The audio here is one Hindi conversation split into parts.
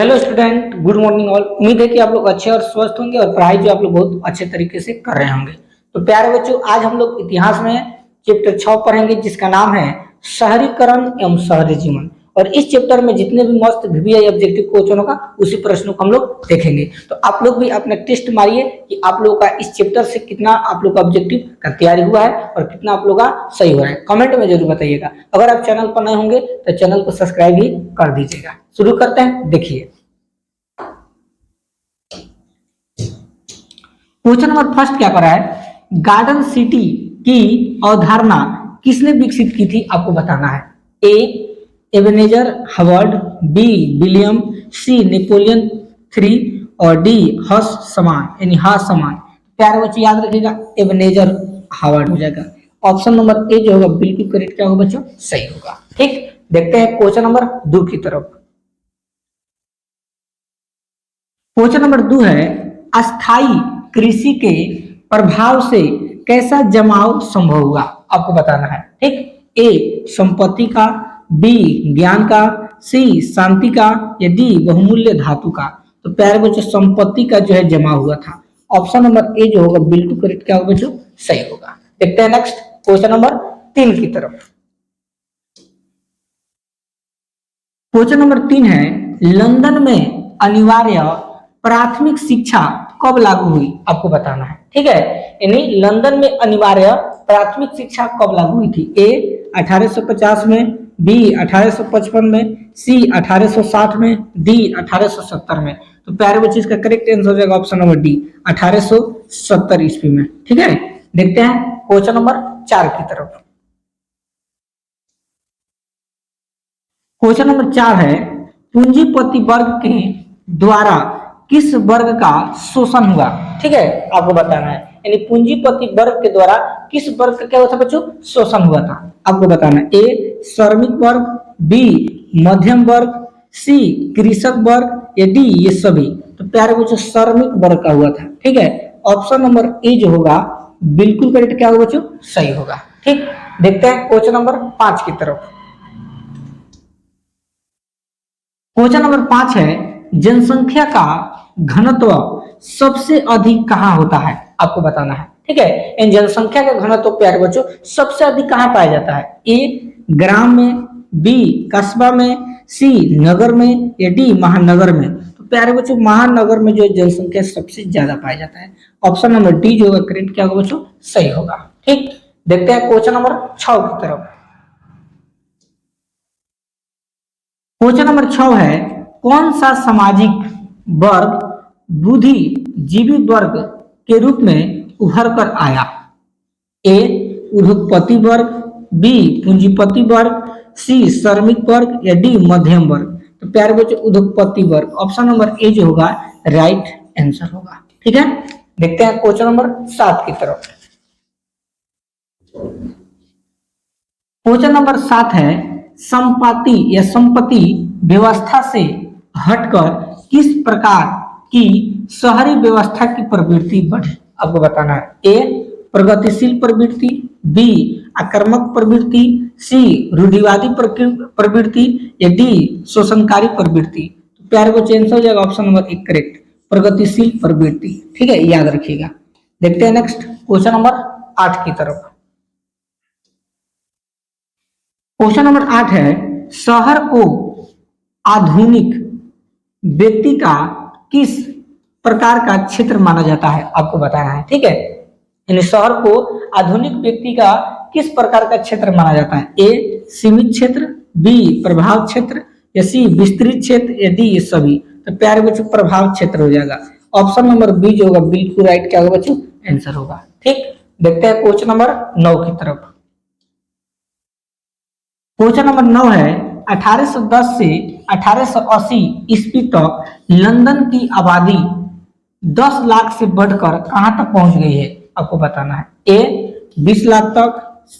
Hello student, good morning all. उम्मीद है कि आप लोग अच्छे और स्वस्थ होंगे और पढ़ाई जो आप लोग बहुत अच्छे तरीके से कर रहे होंगे। तो प्यारे बच्चों, आज हम लोग इतिहास में चैप्टर 6 पढ़ेंगे जिसका नाम है शहरीकरण एवं शहरी जीवन। और इस चैप्टर में जितने भी मस्त वीवीआई ऑब्जेक्टिव क्वेश्चन होगा उसी प्रश्नों को हम लोग देखेंगे। तो आप लोग भी अपना टेस्ट मारिए कि आप लोगों का इस चैप्टर से कितना आप लोग का ऑब्जेक्टिव का तैयारी हुआ है और कितना आप लोग का सही हो रहा है। कमेंट में जरूर बताइएगा। अगर आप चैनल पर नए होंगे तो चैनल को सब्सक्राइब भी कर दीजिएगा। शुरू करते हैं, देखिए क्वेश्चन नंबर फर्स्ट क्या करा है। गार्डन सिटी की अवधारणा किसने विकसित की थी, आपको बताना है। ए एबेनेजर हावर्ड, बी विलियम, सी नेपोलियन थ्री और डी हस समान यानी हा समान। प्यारे बच्चे याद रखिएगा, एबेनेजर हावर्ड हो जाएगा। ऑप्शन नंबर ए जो होगा बिल्कुल करेक्ट क्या होगा बच्चों, सही होगा। ठीक, देखते हैं क्वेश्चन नंबर 2 की तरफ। क्वेश्चन नंबर 2 है, अस्थाई कृषि के प्रभाव से कैसा जमाव संभव हुआ, आपको बताना है। ठीक, ए संपत्ति का, बी ज्ञान का, सी शांति का या डी बहुमूल्य धातु का। तो प्यारे बच्चों, संपत्ति का जो है जमा हुआ था। ऑप्शन नंबर ए जो होगा बिल्कुल करेक्ट क्या होगा बच्चों, सही होगा। देखते हैं नेक्स्ट क्वेश्चन नंबर 3 की तरफ। क्वेश्चन नंबर 3 है, लंदन में अनिवार्य प्राथमिक शिक्षा कब लागू हुई, आपको बताना है। ठीक है, यानी लंदन में अनिवार्य प्राथमिक शिक्षा कब लागू हुई थी। ए 1850 में, बी 1855 में, सी 1860 में, डी 1870 में। तो प्यारे बच्चे इसका करेक्ट आंसर हो जाएगा ऑप्शन नंबर डी 1870 ईस्वी में। ठीक है, देखते हैं क्वेश्चन नंबर 4 की तरफ। क्वेश्चन नंबर 4 है, पूंजीपति वर्ग के द्वारा किस वर्ग का शोषण हुआ। ठीक है, आपको बताना है, यानी पूंजीपति वर्ग के द्वारा किस वर्ग का क्या हुआ था बच्चों, शोषण हुआ था। आपको बताना है। ए श्रमिक वर्ग, बी मध्यम वर्ग, सी कृषक वर्ग या डी ये सभी। तो प्यारे बच्चों, श्रमिक वर्ग का हुआ था। ठीक है, ऑप्शन नंबर ए जो होगा बिल्कुल करेक्ट क्या होगा बच्चों, सही होगा। ठीक, देखते हैं क्वेश्चन नंबर 5 की तरफ। क्वेश्चन नंबर 5 है, जनसंख्या का घनत्व सबसे अधिक कहां होता है, आपको बताना है। ठीक है, इन जनसंख्या का घनत्व प्यारे बच्चों सबसे अधिक कहां पाया जाता है। ए ग्राम में, बी कस्बा में, सी नगर में या डी महानगर में। तो प्यारे बच्चों, महानगर में जो जनसंख्या सबसे ज्यादा पाया जाता है। ऑप्शन नंबर डी जो होगा करेक्ट क्या होगा बच्चों, सही होगा। ठीक, देखते हैं क्वेश्चन नंबर 6 की तरफ। क्वेश्चन नंबर 6 है, कौन सा सामाजिक वर्ग बुद्धिजीवी वर्ग के रूप में उभर कर आया। ए उद्योगपति वर्ग, बी पूंजीपति वर्ग, सी श्रमिक वर्ग या डी मध्यम वर्ग। तो प्यारे बच्चों, उद्योगपति वर्ग ऑप्शन नंबर ए जो होगा राइट आंसर होगा। ठीक है, देखते हैं क्वेश्चन नंबर 7 की तरफ। क्वेश्चन नंबर 7 है, संपत्ति या संपत्ति व्यवस्था से हटकर किस प्रकार की शहरी व्यवस्था की प्रवृत्ति बढ़ी, आपको बताना है। ए प्रगतिशील प्रवृत्ति, बी आक्रामक प्रवृत्ति, सी रूढ़िवादी प्रवृत्ति या डी शोषणकारी प्रवृत्ति। तो प्यारे बच्चे आंसर हो जाएगा ऑप्शन नंबर 1 करेक्ट, प्रगतिशील प्रवृत्ति। ठीक है, याद रखिएगा। देखते हैं नेक्स्ट क्वेश्चन नंबर 8 की तरफ। क्वेश्चन नंबर 8 है, शहर को आधुनिक व्यक्ति का किस प्रकार का क्षेत्र माना जाता है, आपको बताना है। ठीक है, यानी शहर को आधुनिक व्यक्ति का किस प्रकार का क्षेत्र माना जाता है। ए सीमित क्षेत्र, बी प्रभाव क्षेत्र या सी विस्तृत क्षेत्र या डी ये सभी। तो प्यारे बच्चों, प्रभाव क्षेत्र हो जाएगा। ऑप्शन नंबर बी जो होगा बिल्कुल राइट क्या होगा बच्चों, आंसर होगा। ठीक, देखते हैं क्वेश्चन नंबर 9 की तरफ। क्वेश्चन नंबर 9 है, 1810 से 1880 ईस्वी तक लंदन की आबादी 10 लाख से बढ़कर कहां तक पहुंच गई है, आपको बताना है। ए 20 लाख तक,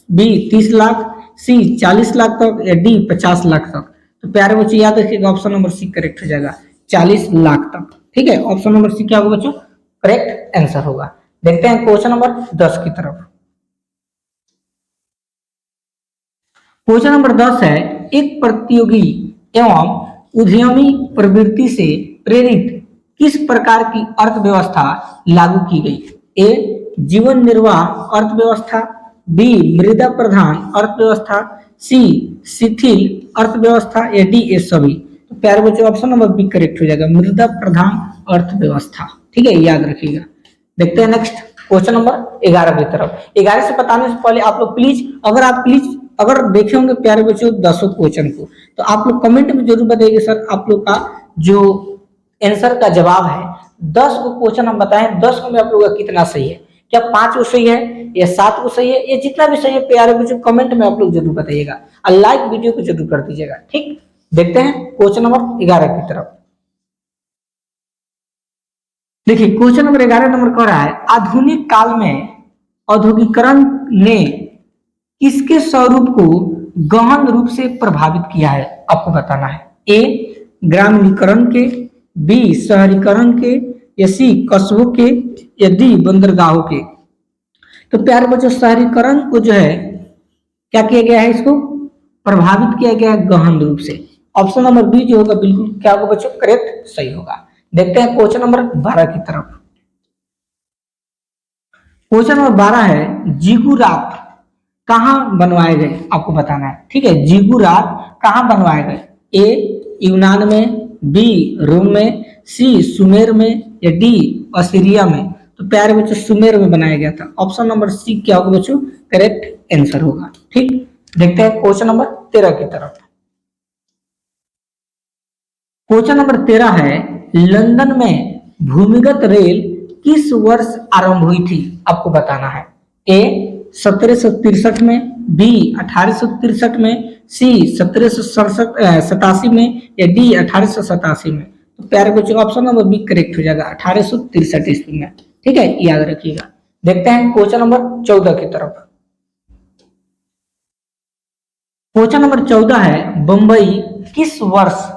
बी 30 लाख, सी 40 लाख तक या डी 50 लाख तक। तो प्यारे बच्चों याद रखिएगा, ऑप्शन नंबर सी करेक्ट हो जाएगा 40 लाख तक। ठीक है, ऑप्शन नंबर सी क्या होगा बच्चों, करेक्ट आंसर होगा। देखते हैं क्वेश्चन नंबर 10 की तरफ। क्वेश्चन नंबर 10 है, एक प्रतियोगी एवं उद्यमी प्रवृत्ति से प्रेरित किस प्रकार की अर्थव्यवस्था लागू की गई? ए जीवन निर्वाह अर्थव्यवस्था, बी मृदा प्रधान अर्थव्यवस्था, सी शिथिल अर्थव्यवस्था या डी ये सभी। तो प्यारे बच्चों ऑप्शन नंबर बी करेक्ट हो जाएगा, मृदा प्रधान अर्थव्यवस्था। ठीक है, याद रखिएगा। देखते हैं नेक्स्ट क्वेश्चन नंबर 11 की तरफ। 11 से बताने से पहले आप लोग प्लीज अगर देखे होंगे प्यारे बच्चों 10 क्वेश्चन को, तो आप लोग कमेंट में जरूर बताइए सर आप लोग का जो आंसर का जवाब है 10 को क्वेश्चन हम बताएं 10 को में आप लोग का कितना सही है, क्या 5 को सही है या 7 को सही है, ये जितना भी सही है प्यारे बच्चों कमेंट में आप लोग जरूर बताइएगा और लाइक वीडियो को जरूर कर दीजिएगा। ठीक, देखते हैं क्वेश्चन नंबर 11 की तरफ। देखिए क्वेश्चन नंबर 11 नंबर कह रहा है आधुनिक काल में औद्योगिकरण ने किसके स्वरूप को गहन रूप से प्रभावित किया है, आपको बताना है। ए ग्रामीणीकरण के, बी शहरीकरण के, या सी कस्बों के, या डी बंदरगाहों के। तो प्यारे बच्चों शहरीकरण को जो है क्या किया गया है, इसको प्रभावित किया गया है गहन रूप से। ऑप्शन नंबर बी जो होगा बिल्कुल क्या होगा बच्चों, करेक्ट सही होगा। देखते हैं क्वेश्चन नंबर 12 की तरफ। क्वेश्चन नंबर 12 है जिगुरात कहां बनवाए गए, आपको बताना है। ठीक है, जिगुरात कहां बनवाए गए? ए यूनान में, बी रोम में, सी सुमेर में, या डी असीरिया में। तो प्यारे बच्चों सुमेर में बनाया गया था। ऑप्शन नंबर सी क्या होगा बच्चों, करेक्ट आंसर होगा। ठीक, देखते हैं क्वेश्चन नंबर 13 की तरफ। क्वेश्चन नंबर 13 है लंदन में भूमिगत रेल किस वर्ष आरंभ हुई थी, आपको बताना है। ए 1763 में, बी 1863 में, सी 1787 में, या डी 1887 में। तो प्यारे बच्चों ऑप्शन नंबर बी करेक्ट हो जाएगा 1863 ईस्वी में। ठीक है, याद रखिएगा। देखते हैं क्वेश्चन नंबर 14 की तरफ। क्वेश्चन नंबर 14 है बंबई किस वर्ष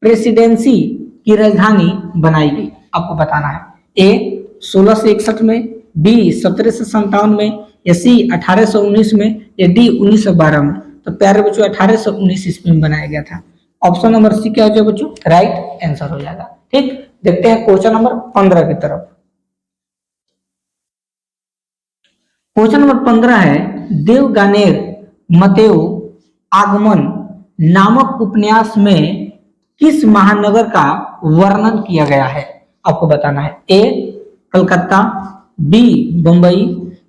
प्रेसिडेंसी की राजधानी बनाई गई, आपको बताना है। ए 1661 में, बी 1757 में, या सी 1819 में, या डी 1912 में। तो प्यारे बच्चों 1819 ईस्वी में बनाया गया था। ऑप्शन नंबर सी क्या हो जाएगा बच्चों, राइट आंसर हो जाएगा। ठीक, देखते हैं क्वेश्चन नंबर 15 की तरफ। क्वेश्चन नंबर 15 है देवगानेर मतेओ आगमन नामक उपन्यास में किस महानगर का वर्णन किया गया है, आपको बताना है। ए कलकत्ता, बी बंबई,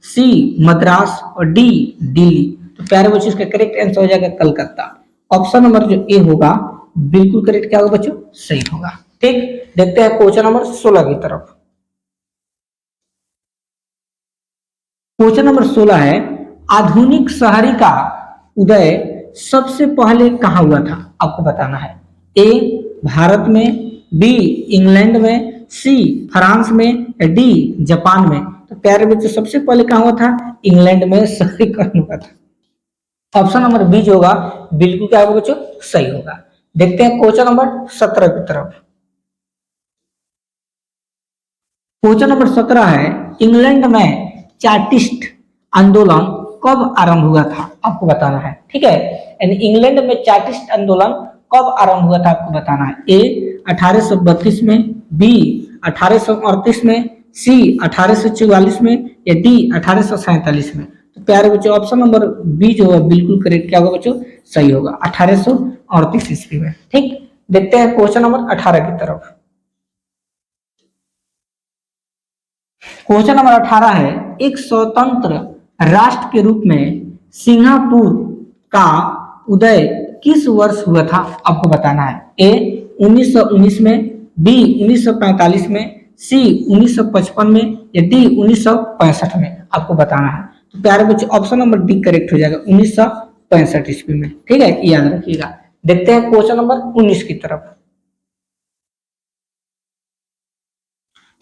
सी मद्रास, और डी दिल्ली। तो प्यारे बच्चों इसका करेक्ट आंसर हो जाएगा कलकत्ता। ऑप्शन नंबर जो ए होगा बिल्कुल करेक्ट क्या होगा बच्चों, सही होगा। ठीक, देखते हैं क्वेश्चन नंबर 16 की तरफ। क्वेश्चन नंबर 16 है आधुनिक शहरी का उदय सबसे पहले कहां हुआ था, आपको बताना है। ए भारत में, बी इंग्लैंड में, सी फ्रांस में, या डी जापान में। तो प्यारे बच्चों सबसे पहले कहां हुआ था, इंग्लैंड में शहरीकरण हुआ था। ऑप्शन नंबर बी जो होगा बिल्कुल क्या होगा बच्चों, सही होगा। देखते हैं क्वेश्चन नंबर 17 की तरफ। क्वेश्चन नंबर 17 है इंग्लैंड में चार्टिस्ट आंदोलन कब आरंभ हुआ था, आपको बताना है। ठीक है, यानी इंग्लैंड में चार्टिस्ट आंदोलन कब आरंभ हुआ था, आपको बताना है। ए 1832 में, बी 1838 में, सी 1844 में, या डी 1847 में। तो प्यारे बच्चों ऑप्शन नंबर बी जो है बिल्कुल करेक्ट क्या होगा बच्चों, सही होगा 1838 ईस्वी में। ठीक, देखते हैं क्वेश्चन नंबर 18 की तरफ। क्वेश्चन नंबर 18 है एक स्वतंत्र राष्ट्र के रूप में सिंगापुर का उदय किस वर्ष हुआ था, आपको बताना है। ए 1919 में, बी 1945 में, सी 1955 में, या डी 1965 में, आपको बताना है। तो प्यारे बच्चों ऑप्शन नंबर डी करेक्ट हो जाएगा 1965 ईस्वी में। ठीक है, याद रखिएगा। देखते हैं क्वेश्चन नंबर 19 की तरफ।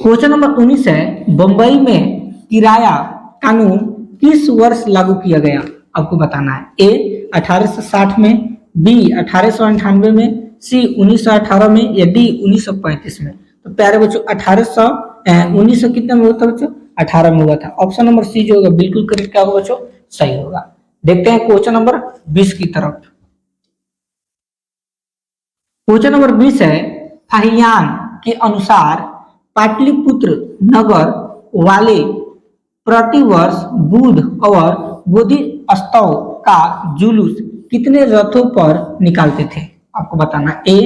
क्वेश्चन नंबर 19 है बंबई में किराया कानून किस वर्ष लागू किया गया, आपको बताना है। ए 1860 में, बी 1898 में, सी 1918 में, या डी 1935 में। तो प्यारे बच्चों 1900 कितने में होता बच्चों, 18 में हुआ था। ऑप्शन नंबर सी जो होगा बिल्कुल करेक्ट क्या होगा बच्चों, सही होगा। देखते हैं क्वेश्चन नंबर 20 की तरफ। क्वेश्चन नंबर 20 है, फाहियान के अनुसार पाटलिपुत्र नगर वाले प्रतिवर्ष बुध और बोधिसत्व का जुलूस कितने रथों पर निकालते थे? आपको बताना, ए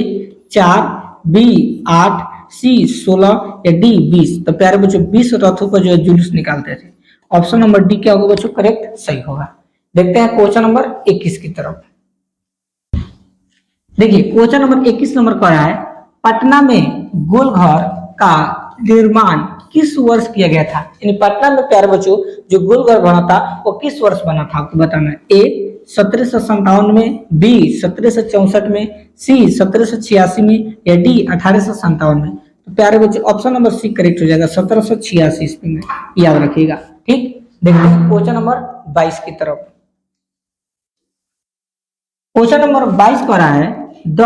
4, बी 8, सी 16 या डी 20। तो प्यारे बच्चों 20 रथों पर जो है जुलूस निकालते थे। ऑप्शन नंबर डी क्या होगा बच्चों? करेक्ट, सही होगा। देखते हैं क्वेश्चन नंबर 21 की तरफ। देखिए क्वेश्चन नंबर 21 नंबर पर है, पटना में गोलघर का निर्माण किस वर्ष किया गया था? यानी पटना में प्यारे बच्चों जो गोलघर बना था वो किस वर्ष बना था? आपको बताना है, ए 1757 में, बी 1764 में, सी 1786 में या डी 1857 में। तो प्यारे बच्चों ऑप्शन नंबर सी करेक्ट हो जाएगा, 1786 ईस्वी में, याद रखिएगा। ठीक, देखते हैं क्वेश्चन नंबर 22 की तरफ। क्वेश्चन नंबर 22 पर है, the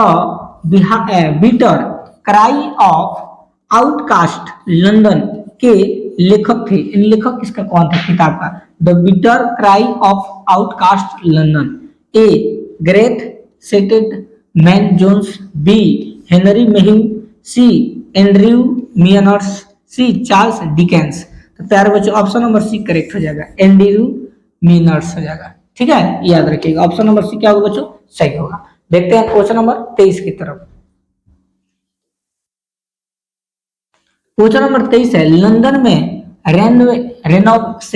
bitter cry of outcast London के लेखक थे। इन लेखक किसका कौन था किताब का? The bitter cry of outcast London, A great seated man Jones, B Henry Mayhew, C Andrew Mearns, C Charles Dickens. तो प्यारे बच्चों ऑप्शन नंबर सी करेक्ट हो जाएगा, एंड्रयू मियनर्स हो जाएगा। ठीक है, याद रखिएगा ऑप्शन नंबर सी क्या होगा बच्चों? सही होगा। देखते हैं क्वेश्चन नंबर 23 की तरफ। क्वेश्चन नंबर 23 है, लंदन में रेनोवेशंस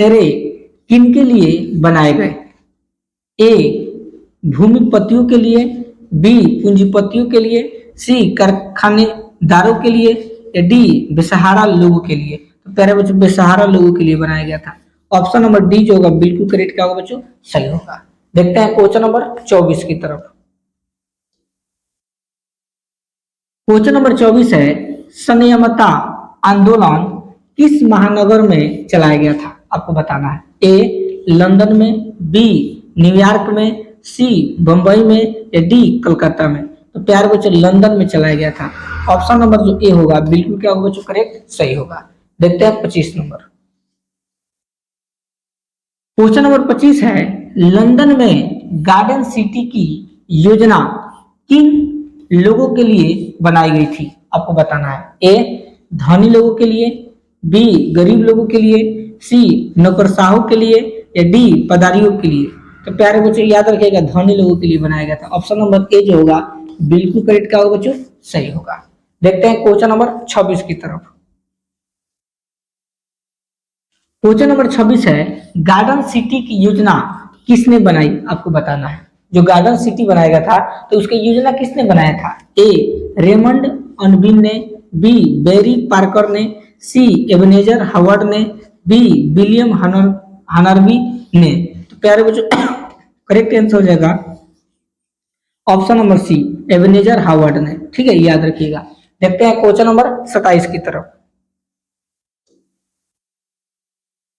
किन के लिए बनाए गए? ए भूमिपतियों के लिए, बी पूंजीपतियों के लिए, सी कारखानेदारों के लिए या डी बेसहारा लोगों के लिए। तो प्यारे बच्चों बेसहारा लोगों के लिए बनाया गया था। ऑप्शन नंबर डी जो होगा बिल्कुल करेक्ट क्या होगा बच्चों? सही होगा। देखते हैं क्वेश्चन नंबर 24 की तरफ। क्वेश्चन नंबर 24 है, संयमता आंदोलन किस महानगर में चलाया गया था? आपको बताना है, ए लंदन में, बी न्यूयॉर्क में, सी बंबई में या डी कलकत्ता में। तो प्यारे बच्चों लंदन में चलाया गया था। ऑप्शन नंबर जो ए होगा बिल्कुल क्या होगा बच्चों? करेक्ट, सही होगा। देखते हैं 25 नंबर। क्वेश्चन नंबर 25 है, लंदन में गार्डन सिटी की योजना किन लोगों के लिए बनाई गई थी? आपको बताना है, ए धनी लोगों के लिए, बी गरीब लोगों के लिए, सी नौकरशाहों के लिए या डी पदारियों के लिए। तो प्यारे बच्चों याद रखिएगा धनी लोगों के लिए बनाया गया था। ऑप्शन नंबर ए जो होगा बिल्कुल करेक्ट क्या होगा बच्चों? सही होगा। देखते हैं क्वेश्चन नंबर 26 की तरफ। क्वेश्चन नंबर 26 है, गार्डन सिटी की योजना किसने बनाई? आपको बताना है। जो गार्डन सिटी बनाया गया था तो उसकी योजना किसने बनाया था? ए रेमंड अनबिन ने, बी बेरी पार्कर ने, सी एबनेजर हावर्ड ने, बी विलियम हनरबी ने। तो प्यारे बच्चों करेक्ट आंसर हो जाएगा option number C Ebenezer Howard ने। ठीक है, याद रखिएगा। देखते हैं क्वेश्चन नंबर 27 की तरफ।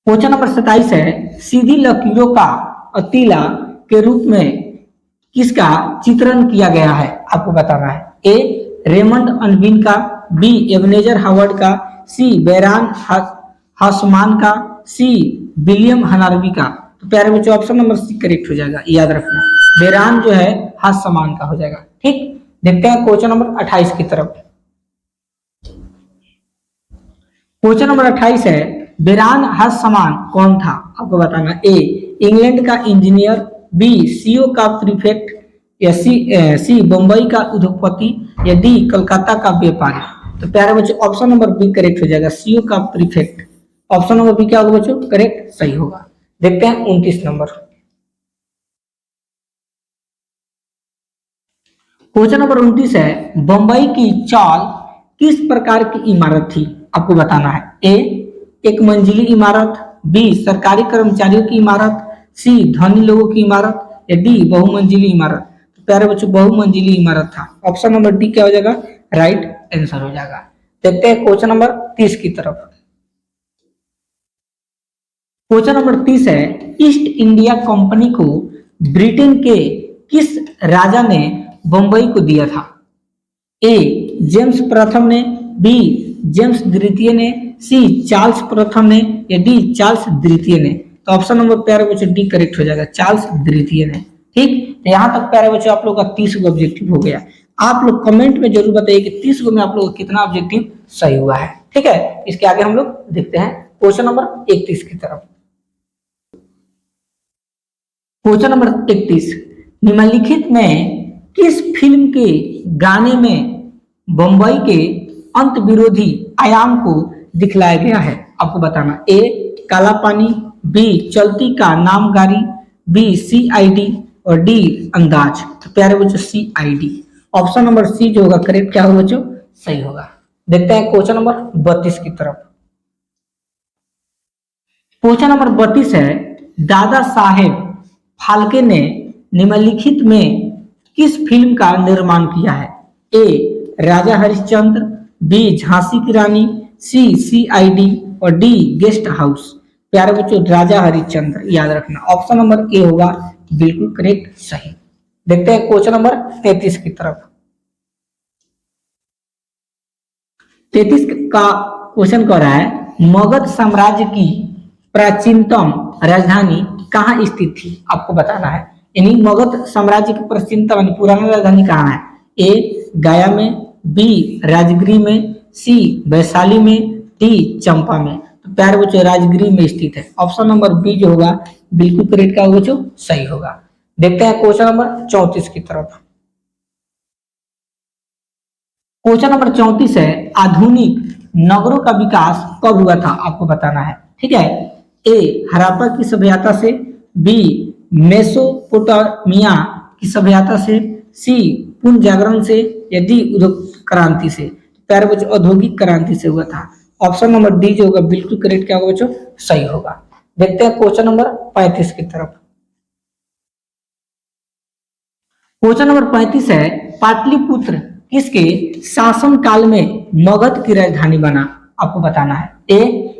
क्वेश्चन नंबर 27 है, सीधी लकीरों का अतीला के रूप में किसका चित्रण किया गया है? आपको बताना है, ए रेमंड अनबिन का, बी एबनेजर हावर्ड का, सी बेरान हासमान का, सी विलियम हनारबी का। तो प्यारे बच्चों ऑप्शन नंबर सी करेक्ट हो जाएगा, याद रखना बेरान जो है हासमान का हो जाएगा। ठीक, देखते हैं क्वेश्चन नंबर 28 की तरफ। क्वेश्चन नंबर 28 है, बेरान हासमान कौन था? आपको बताना, ए इंग्लैंड का इंजीनियर, बी सीओ का प्रीफेक्ट या सी बंबई का उद्योगपति या डी कलकत्ता का व्यापारी। तो प्यारे बच्चों ऑप्शन नंबर बी करेक्ट हो जाएगा, सीओ का प्रीफेक्ट। ऑप्शन नंबर बी क्या होगा बच्चों? करेक्ट, सही होगा। देखते हैं 29 नंबर। क्वेश्चन नंबर 29 है, बंबई की चाल किस प्रकार की इमारत थी? आपको बताना है, ए एक मंजिली इमारत, बी सरकारी कर्मचारियों की इमारत, सी धनी लोगों की इमारत या डी बहुमंजिली इमारत। तो प्यारे बच्चों बहुमंजिली इमारत था। ऑप्शन नंबर डी क्या हो जाएगा? राइट आंसर हो जाएगा। देखते हैं क्वेश्चन नंबर 30 की तरफ। क्वेश्चन नंबर 30 है, ईस्ट इंडिया कंपनी को ब्रिटेन के किस राजा ने बंबई को दिया था? ए जेम्स प्रथम ने, बी जेम्स द्वितीय ने, सी चार्ल्स प्रथम ने या डी चार्ल्स द्वितीय ने। तो ऑप्शन नंबर प्यारे बच्चों डी करेक्ट हो जाएगा, चार्ल्स द्वितीय ने। ठीक, तो यहां तक प्यारे बच्चों आप लोग का 30 ऑब्जेक्टिव हो गया। आप लोग कमेंट में जरूर बताइए कि 30 गो में आप लोग को कितना ऑब्जेक्टिव सही हुआ है। ठीक है, इसके आगे हम लोग देखते हैं क्वेश्चन नंबर 31 की तरफ। क्वेश्चन नंबर 31, निम्नलिखित में किस फिल्म के गाने में बंबई के अंत विरोधी आयाम को दिखलाया गया है, आपको बताना। ए काला पानी, बी चलती का नाम गारी, बी सीआईडी और डी अंदाज। तो प्यारे बच्चों सीआईडी, ऑप्शन नंबर सी जो होगा करेक्ट क्या होगा बच्चों, सही होगा। देखते हैं क्वेश्चन नंबर 32 की तरफ। क्वेश्चन नंबर 32 है, दादा साहेब फाल्के ने निम्नलिखित में किस फिल्म का निर्माण किया है? ए राजा हरिश्चंद्र, बी झांसी की रानी, सी सीआईडी और डी गेस्ट हाउस। प्यारे बच्चों राजा हरिश्चंद्र याद रखना, ऑप्शन नंबर ए होगा बिल्कुल करेक्ट सही। देखते हैं क्वेश्चन नंबर 33 की तरफ। 33 का क्वेश्चन कह रहा है, मगध साम्राज्य की प्राचीनतम राजधानी कहाँ स्थित थी, आपको बताना है। यानी मगध साम्राज्य की प्राचीनतम पुराना राजधानी कहाँ है? ए गया में, बी राजगृह में, सी वैशाली में, डी चंपा में। तो प्यारे बच्चों राजगृह में स्थित है, ऑप्शन नंबर बी जो होगा बिल्कुल करेक्ट का होगा बच्चों सही होगा। देखते हैं क्वेश्चन नंबर 34 की तरफ। क्वेश्चन नंबर 34 है, आधुनिक नगरों का विकास कब हुआ था, आपको बताना है। ठीक है, ए हड़प्पा की सभ्यता से, बी मेसोपोटामिया की सभ्यता से, सी पुनः जागरण से या डी उद्योग क्रांति से। प्यारे बच्चों औद्योगिक क्रांति से हुआ था, ऑप्शन नंबर डी जो होगा बिल्कुल करेक्ट क्या होगा बच्चों सही होगा। देखते हैं क्वेश्चन नंबर 35 की तरफ। क्वेश्चन नंबर 35 है, पाटलिपुत्र किसके शासन काल में मगध की राजधानी बना, आपको बताना है। ए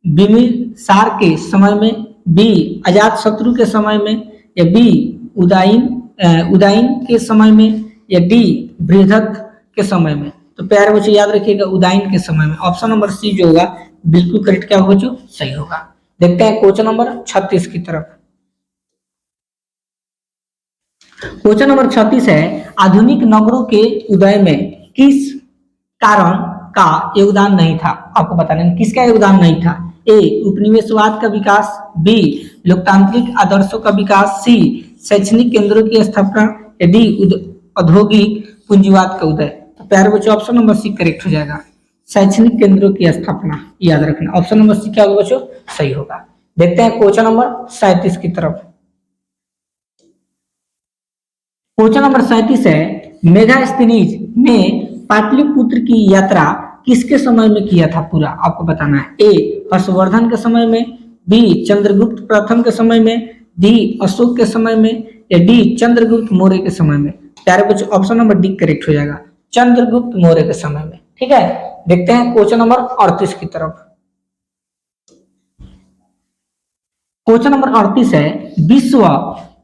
बिम्बिसार के समय में, बी अजातशत्रु के समय में या बी उदयन के समय में या डी बृहदत्त के समय में। तो प्यारे बच्चों याद रखिएगा उदयन के समय में, ऑप्शन नंबर सी जो होगा बिल्कुल करेक्ट क्या होगा बच्चों सही होगा। देखते हैं क्वेश्चन नंबर 36 की तरफ। क्वेश्चन नंबर 36 है, आधुनिक नगरों के उदय में किस कारण का योगदान नहीं था, आपको बताना है किसका योगदान नहीं था। ए उपनिवेशवाद का विकास, बी लोकतांत्रिक आदर्शों का विकास, सी शैक्षणिक केंद्रों की स्थापना या डी औद्योगिक पूंजीवाद का उदय। तो प्यारे बच्चों ऑप्शन नंबर सी करेक्ट हो जाएगा, शैक्षणिक केंद्रों की स्थापना याद रखना, ऑप्शन नंबर सी क्या होगा बच्चों सही होगा। देखते हैं क्वेश्चन नंबर 37 की तरफ। क्वेश्चन नंबर 37 है, मेगास्थनीज ने पाटलिपुत्र की यात्रा किसके समय में किया था पूरा, आपको बताना है। ए हर्षवर्धन के समय में, बी चंद्रगुप्त प्रथम के समय में, डी अशोक के समय में या डी चंद्रगुप्त मौर्य के समय में। प्यारे बच्चों ऑप्शन नंबर डी करेक्ट हो जाएगा, चंद्रगुप्त मौर्य के समय में। ठीक है, देखते हैं क्वेश्चन नंबर 38 की तरफ। क्वेश्चन नंबर 38 है, विश्व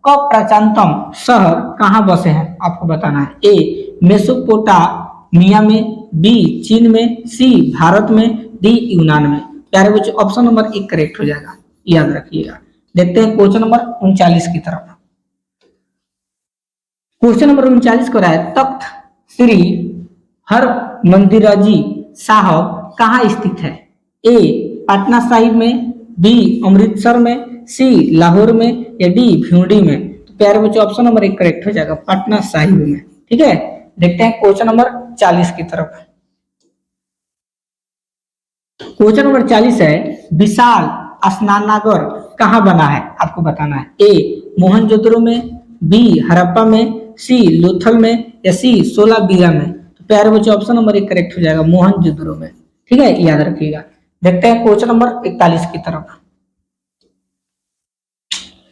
का प्राचीनतम शहर कहाँ बसे हैं, आपको बताना है। ए मेसोपोटामिया में, बी चीन में, सी भारत में, डी यूनान में। प्यारे बच्चों ऑप्शन नंबर 1 करेक्ट हो जाएगा, याद रखिएगा। देखते हैं क्वेश्चन नंबर 39 की तरफ। क्वेश्चन नंबर 39 को रहा है, तख्त श्री हरमंदिराजी साहब कहाँ स्थित है। ए पटना साहिब में, बी अमृतसर में, सी लाहौर में या डी भिवंडी में। तो प्यारे बच्चों ऑप्शन नंबर 1 करेक्ट हो जाएगा, पटना साहिब में। ठीक है, देखते हैं क्वेश्चन नंबर 40 की तरफ। क्वेश्चन नंबर 40 है, विशाल स्नानागार कहाँ बना है, आपको बताना है। ए मोहनजोदड़ो में, बी हड़प्पा में, सी लोथल में या सी 16 बीघा में। तो प्यारे बच्चों ऑप्शन नंबर 1 करेक्ट हो जाएगा, मोहनजोदड़ो में। ठीक है, याद रखिएगा। देखते हैं क्वेश्चन नंबर 41 की तरफ।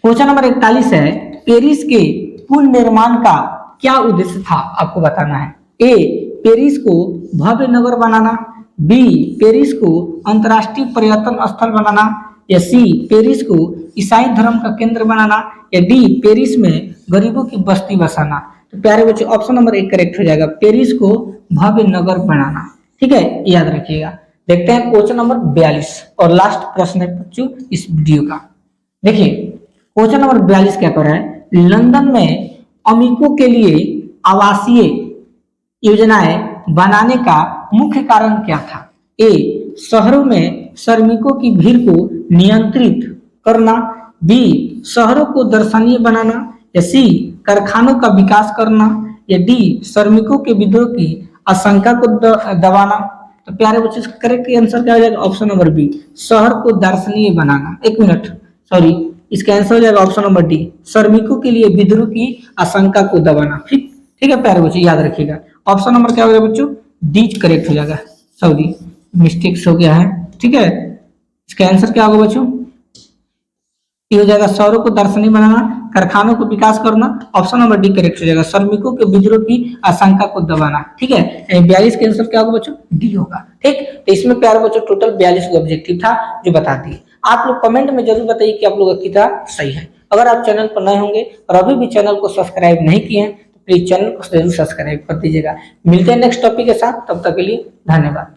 क्वेश्चन नंबर 41 है, पेरिस के पुनर्निर्माण का क्या उद्देश्य था, आपको बताना है। ए पेरिस को भव्य नगर बनाना, बी पेरिस को अंतर्राष्ट्रीय पर्यटन स्थल बनाना या सी पेरिस को ईसाई धर्म का केंद्र बनाना या डी पेरिस में गरीबों की बस्ती बसाना। तो प्यारे बच्चों ऑप्शन नंबर 1 करेक्ट हो जाएगा, पेरिस को भव्य नगर बनाना। ठीक है, याद रखिएगा। देखते हैं क्वेश्चन नंबर 42 और लास्ट प्रश्न है बच्चों इस वीडियो का। देखिए क्वेश्चन नंबर 42 क्या कर रहा है, लंदन में अमीकों के लिए आवासीय योजनाएं बनाने का मुख्य कारण क्या था? ए, शहरों में श्रमिकों की भीड़ को नियंत्रित करना, बी, शहरों को दर्शनीय बनाना, या सी, कारखानों का विकास करना, या डी, श्रमिकों के विद्रोह की आशंका को दबाना। तो प्यारे बच्चों इसका करेक्ट आंसर क्या हो जाएगा? ऑप्शन नंबर बी, शहर को दर्शनीय बनाना। एक मिनट, सॉरी, इसका आंसर हो जाएगा ऑप्शन नंबर डी, श्रमिकों के लिए विद्रोह की आशंका को दबाना। ठीक ठीक है प्यारे बच्चों, याद रखिएगा ऑप्शन नंबर क्या हो जाएगा बच्चों? डी करेक्ट हो जाएगा। सॉरी, मिस्टेक्स हो गया है। ठीक है, इसका आंसर क्या होगा बच्चों? ये हो जाएगा शहरों को दर्शनीय बनाना, कारखानों को विकास करना। ऑप्शन नंबर डी करेक्ट हो जाएगा, श्रमिकों के विद्रोह की आशंका को दबाना। ठीक है, 42 का आंसर क्या होगा बच्चों? डी होगा। ठीक, तो इसमें प्यारे बच्चों टोटल 42 का ऑब्जेक्टिव था जो बता दिए। आप लोग कमेंट में जरूर बताइए कि आप लोग का कितना सही है। अगर आप चैनल पर नए होंगे और अभी भी चैनल को सब्सक्राइब नहीं किए हैं तो प्लीज चैनल को जरूर सब्सक्राइब कर दीजिएगा। मिलते हैं नेक्स्ट टॉपिक के साथ, तब तक के लिए धन्यवाद।